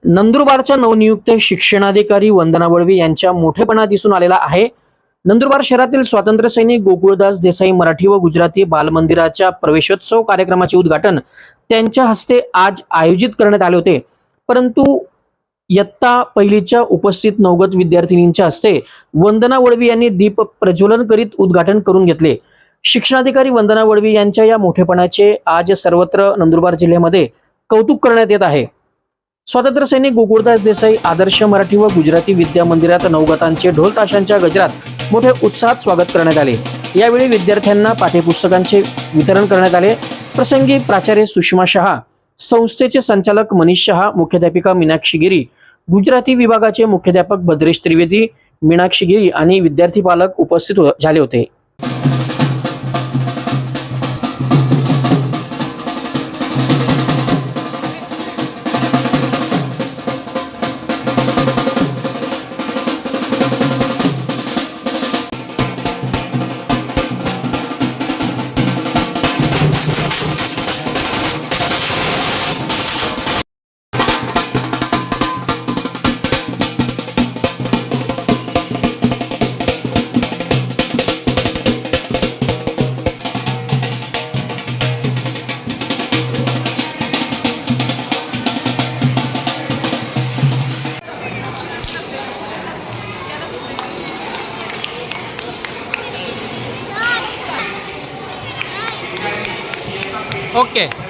नंदुरबारच्या नवनियुक्त शिक्षणाधिकारी वंदना वळवी यांच्या मोठेपणा दिसून आलेला आहे। नंदुरबार शहरातील स्वातंत्र्य सैनिक गोकुळदास देसाई मराठी व गुजराती बालमंदिराच्या प्रवेशोत्सव कार्यक्रमाचे उद्घाटन त्यांच्या हस्ते आज आयोजित करण्यात आले होते। परंतु इयत्ता पहिलीच्या उपस्थित नवगत विद्यार्थिनींच्या हस्ते वंदना वळवी यांनी दीप प्रज्वलन करीत उद्घाटन करून घेतले। शिक्षणाधिकारी वंदना वळवी यांच्या या मोठेपणाचे आज सर्वत्र नंदुरबार जिल्ह्यामध्ये कौतुक करण्यात येत आहे। स्वातंत्र्य सैनिक गोकुळदास देसाई आदर्श मराठी व गुजराती विद्या मंदिरात नवगतांचे ढोल ताशांच्या गजरात मोठे उत्साहात स्वागत करण्यात आले। यावेळी विद्यार्थ्यांना पाठ्यपुस्तकांचे वितरण करण्यात आले। प्रसंगी प्राचार्य सुषमा शहा, संस्थेचे संचालक मनीष शहा, मुख्याध्यापिका मीनाक्षी गिरी, गुजराती विभागाचे मुख्याध्यापक भद्रेश त्रिवेदी, मीनाक्षी गिरी आणि विद्यार्थी पालक उपस्थित झाले होते। ओके।